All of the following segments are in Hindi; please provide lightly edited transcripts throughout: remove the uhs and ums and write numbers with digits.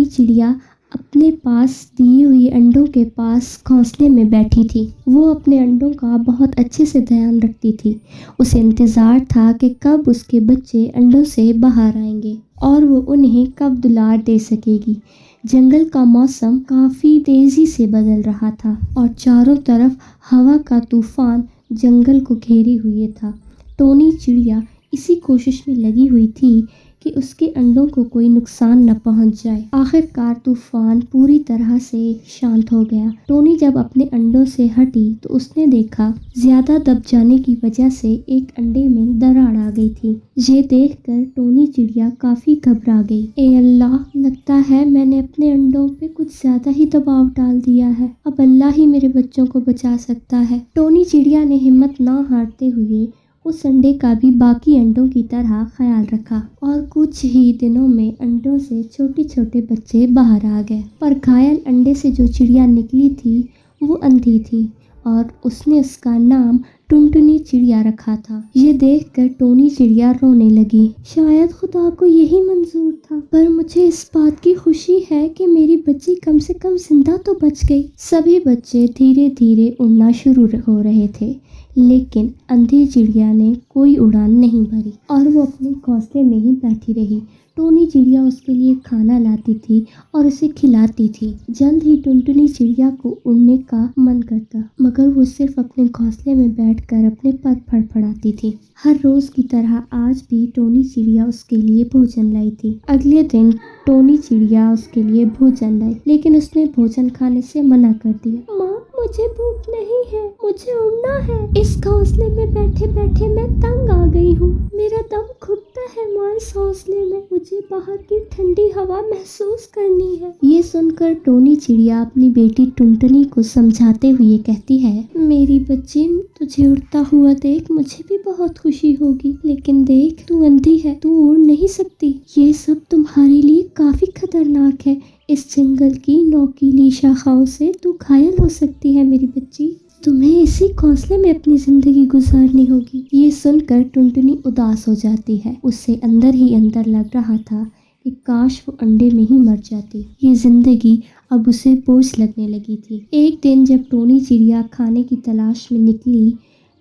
चिड़िया अपने पास दिए हुए अंडों के पास घोंसले में बैठी थी। वो अपने अंडों का बहुत अच्छे से ध्यान रखती थी। उसे इंतज़ार था कि कब उसके बच्चे अंडों से बाहर आएंगे और वो उन्हें कब दुलार दे सकेगी। जंगल का मौसम काफ़ी तेज़ी से बदल रहा था और चारों तरफ हवा का तूफान जंगल को घेरे हुए था। टोनी चिड़िया इसी कोशिश में लगी हुई थी कि उसके अंडों को कोई नुकसान न पहुंच जाए। आखिरकार तूफान पूरी तरह से शांत हो गया। टोनी जब अपने अंडों से हटी तो उसने देखा ज्यादा दब जाने की वजह से एक अंडे में दरार आ गई थी। ये देखकर टोनी चिड़िया काफी घबरा गई। ए अल्लाह, लगता है मैंने अपने अंडों पे कुछ ज्यादा ही दबाव डाल दिया है। अब अल्लाह ही मेरे बच्चों को बचा सकता है। टोनी चिड़िया ने हिम्मत ना हारते हुए उस अंडे का भी बाकी अंडों की तरह ख्याल रखा और कुछ ही दिनों में अंडों से छोटे छोटे बच्चे बाहर आ गए। पर घायल अंडे से जो चिड़िया निकली थी वो अंधी थी और उसने उसका नाम टुनटुनी चिड़िया रखा था। ये देखकर टोनी चिड़िया रोने लगी। शायद खुदा को यही मंजूर था, पर मुझे इस बात की खुशी है कि मेरी बच्ची कम से कम जिंदा तो बच गई। सभी बच्चे धीरे धीरे उड़ना शुरू हो रहे थे, लेकिन अंधी चिड़िया ने कोई उड़ान नहीं भरी और वो अपने घोंसले में ही बैठी रही। टोनी चिड़िया उसके लिए खाना लाती थी और उसे खिलाती थी। जल्द ही टुनटुनी चिड़िया को उड़ने का मन करता, मगर वो सिर्फ अपने घोंसले में बैठकर अपने पर फड़फड़ाती थी। हर रोज की तरह आज भी टोनी चिड़िया उसके लिए भोजन लाई थी। अगले दिन टोनी चिड़िया उसके लिए भोजन लाई, लेकिन उसने भोजन खाने से मना कर दिया। माँ, मुझे भूख नहीं है, मुझे उड़ना है। इस घोंसले में बैठे बैठे मैं तंग आ गई हूँ। मेरा दम घुटता है माँ इस घोंसले में। मुझे बाहर की ठंडी हवा महसूस करनी है। ये सुनकर टोनी चिड़िया अपनी बेटी टुनटुनी को समझाते हुए कहती है, मेरी बच्ची, तुझे उड़ता हुआ देख मुझे भी बहुत खुशी होगी, लेकिन देख, तू अंधी है, तू उड़ नहीं सकती। ये सब तुम्हारे लिए काफी खतरनाक है। इस जंगल की नोकीली शाखाओं से तू घायल हो सकती है मेरी बच्ची। तुम्हें इसी घोंसले में अपनी जिंदगी गुजारनी होगी। ये सुनकर टुनटुनी उदास हो जाती है। उससे अंदर ही अंदर लग रहा था कि काश वो अंडे में ही मर जाती। ये जिंदगी अब उसे बोझ लगने लगी थी। एक दिन जब टोनी चिड़िया खाने की तलाश में निकली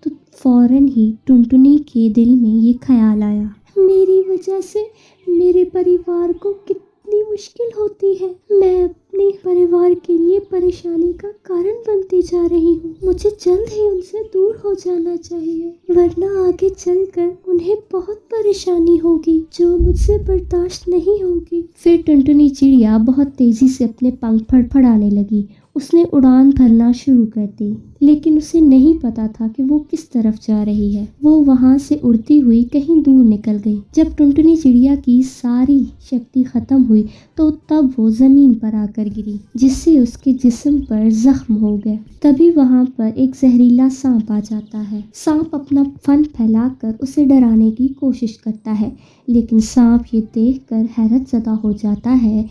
तो फौरन ही टुनटुनी के दिल में ये ख्याल आया, मेरी वजह से मेरे परिवार को कितनी मुश्किल होती है। मैं अपने परिवार के लिए परेशानी का कारण बनती जा रही हूँ। मुझे जल्द ही उनसे दूर हो जाना चाहिए, वरना आगे चलकर उन्हें बहुत परेशानी होगी जो मुझसे बर्दाश्त नहीं होगी। फिर टुनटुनी चिड़िया बहुत तेजी से अपने पंख फड़फड़ाने लगी। उसने उड़ान भरना शुरू कर दी, लेकिन उसे नहीं पता था कि वो किस तरफ जा रही है। वो वहाँ से उड़ती हुई कहीं दूर निकल गई। जब टुनटुनी चिड़िया की सारी शक्ति खत्म हुई तो तब वो जमीन पर आकर गिरी, जिससे उसके जिस्म पर जख्म हो गए। तभी वहाँ पर एक जहरीला सांप आ जाता है। सांप अपना फन फैलाकर उसे डराने की कोशिश करता है, लेकिन सांप ये देखकर हैरतज़दा हो जाता है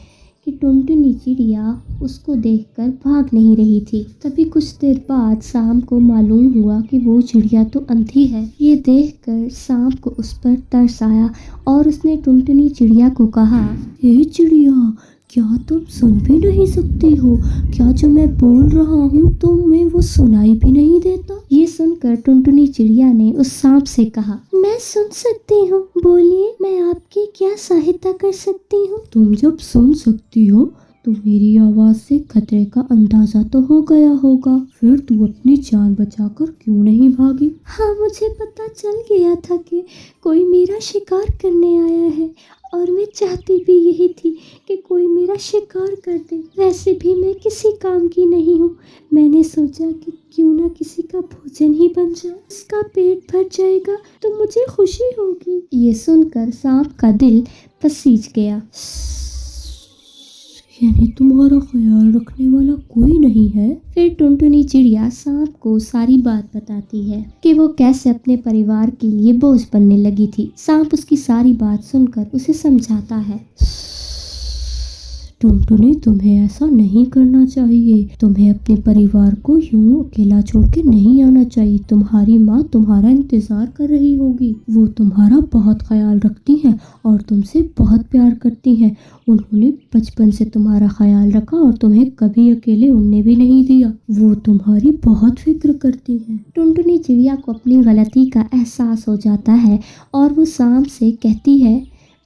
कि टुनटुनी चिड़िया उसको देखकर भाग नहीं रही थी। तभी कुछ देर बाद सांप को मालूम हुआ कि वो चिड़िया तो अंधी है। ये देखकर सांप को उस पर तरस आया और उसने टुनटुनी चिड़िया को कहा, हे चिड़िया, क्या तुम सुन भी नहीं सकती हो? क्या जो मैं बोल रहा हूँ तुम्हें वो सुनाई भी नहीं देता? ये सुनकर टुनटुनी चिड़िया ने उस सांप से कहा, मैं सुन सकती हूँ, बोलिए, मैं आपकी क्या सहायता कर सकती हूँ? तुम जब सुन सकती हो तो मेरी आवाज से खतरे का अंदाजा तो हो गया होगा, फिर तू अपनी जान बचाकर क्यों नहीं भागी? हाँ, मुझे पता चल गया था कि कोई मेरा शिकार करने आया है और मैं चाहती भी यही थी कि कोई मेरा शिकार कर दे। वैसे भी मैं किसी काम की नहीं हूँ। मैंने सोचा कि क्यों ना किसी का भोजन ही बन जाए, उसका पेट भर जाएगा तो मुझे खुशी होगी। ये सुनकर सांप का दिल पसीज गया। यानी तुम्हारा ख्याल रखने वाला कोई नहीं है? फिर टुनटुनी चिड़िया सांप को सारी बात बताती है कि वो कैसे अपने परिवार के लिए बोझ बनने लगी थी। सांप उसकी सारी बात सुनकर उसे समझाता है, टुनटुनी, तुम्हें ऐसा नहीं करना चाहिए। तुम्हें अपने परिवार को यूं अकेला छोड़ के नहीं आना चाहिए। तुम्हारी माँ तुम्हारा इंतजार कर रही होगी। वो तुम्हारा बहुत ख्याल रखती हैं और तुमसे बहुत प्यार करती हैं। उन्होंने बचपन से तुम्हारा ख्याल रखा और तुम्हें कभी अकेले उड़ने भी नहीं दिया। वो तुम्हारी बहुत फिक्र करती हैं। टुनटुनी चिड़िया को अपनी गलती का एहसास हो जाता है और वो सांप से कहती है,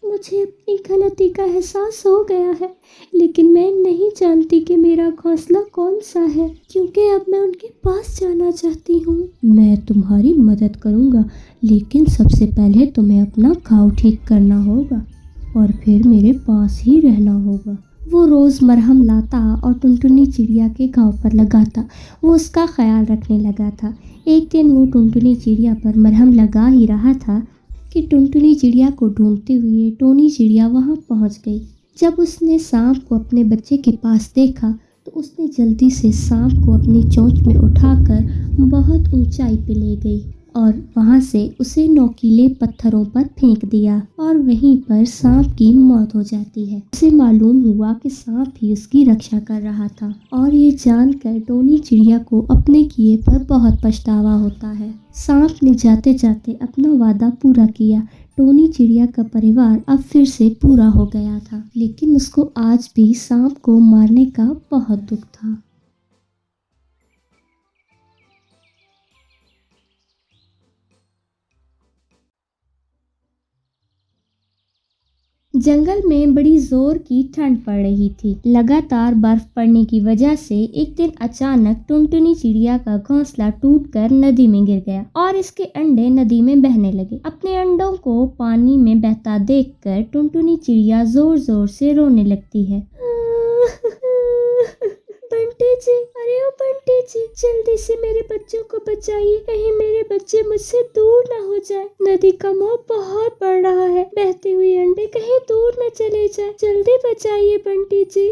मुझे अपनी गलती का एहसास हो गया है, लेकिन मैं नहीं जानती कि मेरा घोंसला कौन सा है, क्योंकि अब मैं उनके पास जाना चाहती हूँ। मैं तुम्हारी मदद करूँगा, लेकिन सबसे पहले तुम्हें अपना घाव ठीक करना होगा और फिर मेरे पास ही रहना होगा। वो रोज़ मरहम लाता और टुनटुनी चिड़िया के घाव पर लगाता। वो उसका ख्याल रखने लगा था। एक दिन वो टुनटुनी चिड़िया पर मरहम लगा ही रहा था कि टुनटुनी चिड़िया को ढूंढते हुए टोनी चिड़िया वहां पहुंच गई। जब उसने सांप को अपने बच्चे के पास देखा तो उसने जल्दी से सांप को अपनी चोंच में उठाकर बहुत ऊंचाई पे ले गई और वहां से उसे नोकीले पत्थरों पर फेंक दिया और वहीं पर सांप की मौत हो जाती है। उसे मालूम हुआ कि सांप ही उसकी रक्षा कर रहा था और ये जानकर टोनी चिड़िया को अपने किए पर बहुत पछतावा होता है। सांप ने जाते जाते अपना वादा पूरा किया। टोनी चिड़िया का परिवार अब फिर से पूरा हो गया था, लेकिन उसको आज भी सांप को मारने का बहुत दुख था। जंगल में बड़ी जोर की ठंड पड़ रही थी। लगातार बर्फ पड़ने की वजह से एक दिन अचानक टुनटुनी चिड़िया का घोंसला टूटकर नदी में गिर गया और इसके अंडे नदी में बहने लगे। अपने अंडों को पानी में बहता देखकर टुनटुनी चिड़िया जोर जोर से रोने लगती है। बंटी जी, अरे ओ बंटी जी, जल्दी से मेरे बच्चों को बचाइए, कहीं मेरे बच्चे मुझसे दूर ना हो जाए। नदी का मोह बहुत बढ़ रहा है, बहते हुए अंडे कहीं दूर न चले जाए, जल्दी बचाइए बंटी जी।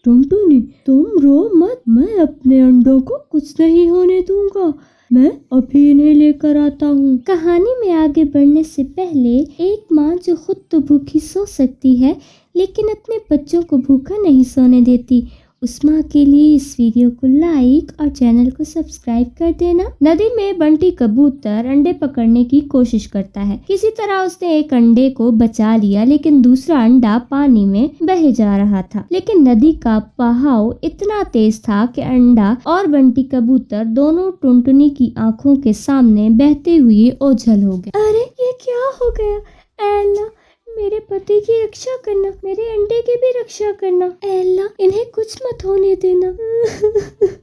टुनटुनी, तुम रो मत, मैं अपने अंडों को कुछ नहीं होने दूंगा। मैं अभी इन्हें लेकर आता हूँ। कहानी में आगे बढ़ने से पहले एक माँ जो खुद तो भूखी सो सकती है लेकिन अपने बच्चों को भूखा नहीं सोने देती, उस माँ के लिए इस वीडियो को लाइक और चैनल को सब्सक्राइब कर देना। नदी में बंटी कबूतर अंडे पकड़ने की कोशिश करता है। किसी तरह उसने एक अंडे को बचा लिया, लेकिन दूसरा अंडा पानी में बह जा रहा था। लेकिन नदी का बहाव इतना तेज था कि अंडा और बंटी कबूतर दोनों टुनटुनी की आंखों के सामने बहते हुए ओझल हो गए। अरे ये क्या हो गया? एला, मेरे पति की रक्षा करना, मेरे अंडे की भी रक्षा करना। एला, इन्हें कुछ मत होने देना।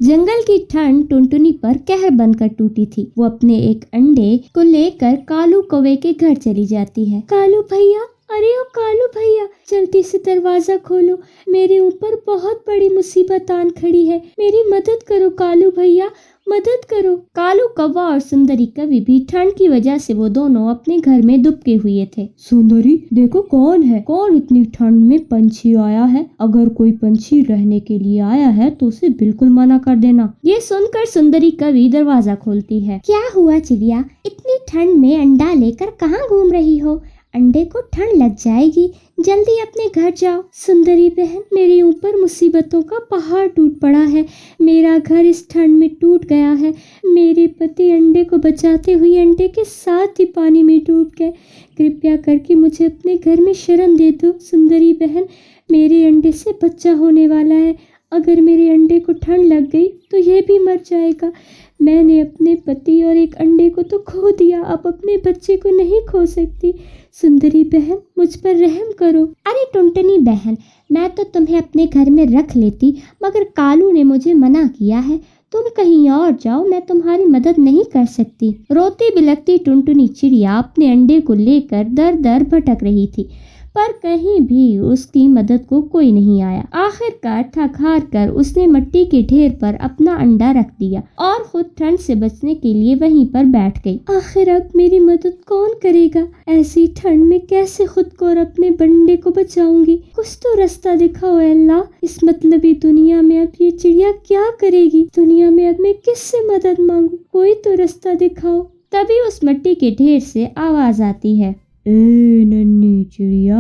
जंगल की ठंड टुनटुनी पर कहर बनकर टूटी थी। वो अपने एक अंडे को लेकर कालू कौवे के घर चली जाती है। कालू भैया, अरे ओ कालू भैया, जल्दी से दरवाजा खोलो, मेरे ऊपर बहुत बड़ी मुसीबत आन खड़ी है, मेरी मदद करो कालू भैया, मदद करो। कालू कौवा और सुंदरी कवि भी ठंड की वजह से वो दोनों अपने घर में दुबके हुए थे। सुंदरी, देखो कौन है, कौन इतनी ठंड में पंछी आया है। अगर कोई पंछी रहने के लिए आया है तो उसे बिल्कुल मना कर देना। ये सुनकर सुंदरी कवि दरवाजा खोलती है। क्या हुआ चिड़िया, इतनी ठंड में अंडा लेकर कहाँ घूम रही हो? अंडे को ठंड लग जाएगी, जल्दी अपने घर जाओ। सुंदरी बहन, मेरे ऊपर मुसीबतों का पहाड़ टूट पड़ा है, मेरा घर इस ठंड में टूट गया है। मेरे पति अंडे को बचाते हुए अंडे के साथ ही पानी में डूब गए। कृपया करके मुझे अपने घर में शरण दे दो। सुंदरी बहन, मेरे अंडे से बच्चा होने वाला है, अगर मेरे अंडे को ठंड लग गई तो यह भी मर जाएगा। मैंने अपने पति और एक अंडे को तो खो दिया, अब अपने बच्चे को नहीं खो सकती। सुंदरी बहन, मुझ पर रहम करो। अरे टुनटुनी बहन, मैं तो तुम्हें अपने घर में रख लेती, मगर कालू ने मुझे मना किया है। तुम कहीं और जाओ, मैं तुम्हारी मदद नहीं कर सकती। रोती बिलखती टुनटुनी चिड़िया अपने अंडे को लेकर दर दर भटक रही थी, पर कहीं भी उसकी मदद को कोई नहीं आया। आखिरकार थक हार कर उसने मिट्टी के ढेर पर अपना अंडा रख दिया और खुद ठंड से बचने के लिए वहीं पर बैठ गई। आखिर अब मेरी मदद कौन करेगा? ऐसी ठंड में कैसे खुद को और अपने बंडे को बचाऊंगी? कुछ तो रास्ता दिखाओ अल्लाह। इस मतलबी दुनिया में अब ये चिड़िया क्या करेगी? दुनिया में अब मैं किससे मदद मांगू? कोई तो रास्ता दिखाओ। तभी उस मिट्टी के ढेर से आवाज आती है। ए नन्ही चिड़िया,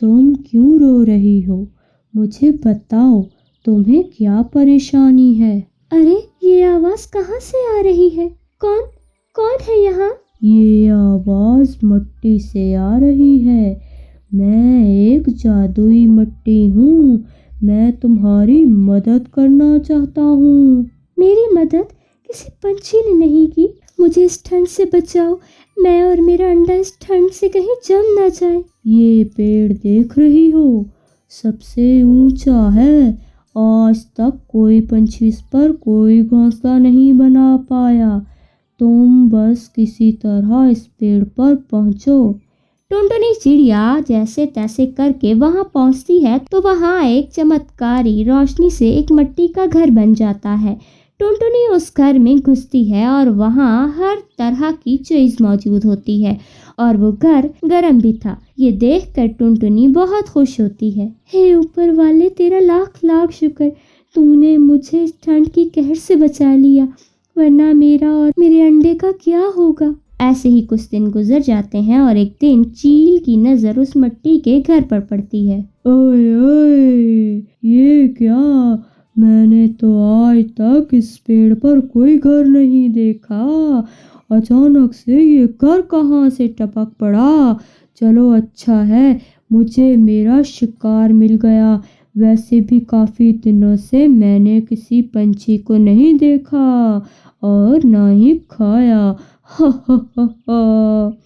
तुम क्यों रो रही मुझे बताओ, तुम्हें क्या परेशानी है? अरे, ये आवाज कहाँ से आ रही है? कौन कौन है यहाँ? ये आवाज मिट्टी से आ रही है। मैं एक जादुई मिट्टी हूँ। मैं तुम्हारी मदद करना चाहता हूँ। मेरी मदद किसी पंछी ने नहीं की। मुझे इस ठंड से बचाओ। मैं और मेरा अंडा इस ठंड से कहीं जम ना जाए। ये पेड़ देख रही हो, सबसे ऊंचा है। आज तक कोई पंछी इस पर कोई घोंसला नहीं बना पाया। तुम बस किसी तरह इस पेड़ पर पहुंचो। टुनटुनी चिड़िया जैसे तैसे करके वहां पहुंचती है तो वहां एक चमत्कारी रोशनी से एक मिट्टी का घर बन जाता है। टुनटुनी उस घर में घुसती है और वहां हर तरह की चीज मौजूद होती है और वो घर गर्म भी था। ये देखकर टुनटुनी बहुत खुश होती है। हे ऊपर वाले, तेरा लाख लाख शुक्र। तूने मुझे इस ठंड की कहर से बचा लिया, वरना मेरा और मेरे अंडे का क्या होगा। ऐसे ही कुछ दिन गुजर जाते हैं और एक दिन चील की नजर उस मिट्टी के घर पर पड़ती है। ओए ओए, ये क्या? मैंने तो आज तक इस पेड़ पर कोई घर नहीं देखा। अचानक से ये घर कहाँ से टपक पड़ा? चलो अच्छा है, मुझे मेरा शिकार मिल गया। वैसे भी काफी दिनों से मैंने किसी पंछी को नहीं देखा और ना ही खाया।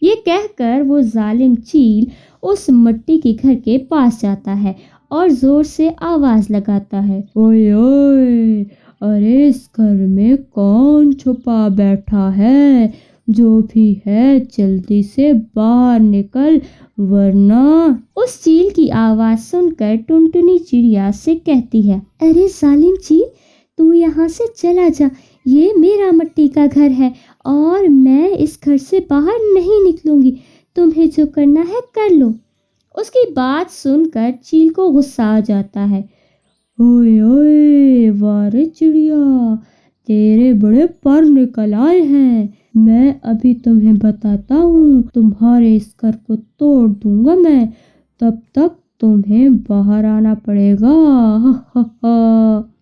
ये कहकर वो जालिम चील उस मिट्टी के घर के पास जाता है और जोर से आवाज लगाता है। ओए ओए, अरे इस घर में कौन छुपा बैठा है? जो भी है जल्दी से बाहर निकल, वरना। उस चील की आवाज सुनकर टुनटुनी चिड़िया से कहती है, अरे जालिम चील, तू यहाँ से चला जा। ये मेरा मिट्टी का घर है और मैं इस घर से बाहर नहीं निकलूंगी। तुम्हें जो करना है कर लो। उसकी बात सुनकर चील को गुस्सा आ जाता है। ओए ओए, वाह रे चिड़िया, तेरे बड़े पर निकल आए हैं। मैं अभी तुम्हें बताता हूँ, तुम्हारे इस घर को तोड़ दूंगा मैं। तब तक तुम्हें बाहर आना पड़ेगा।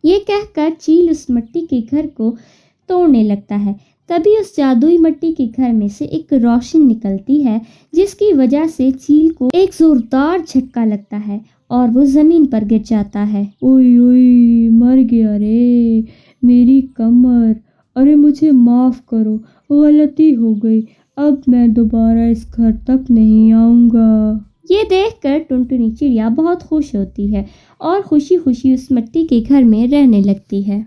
ये कहकर चील उस मिट्टी के घर को तोड़ने लगता है। तभी उस जादुई मिट्टी के घर में से एक रोशनी निकलती है, जिसकी वजह से चील को एक जोरदार झटका लगता है और वो जमीन पर गिर जाता है। ओए ओए, मर गया रे, मेरी कमर। अरे मुझे माफ करो, गलती हो गई। अब मैं दोबारा इस घर तक नहीं आऊंगा। ये देखकर टुनटुनी चिड़िया बहुत खुश होती है और खुशी खुशी उस मिट्टी के घर में रहने लगती है।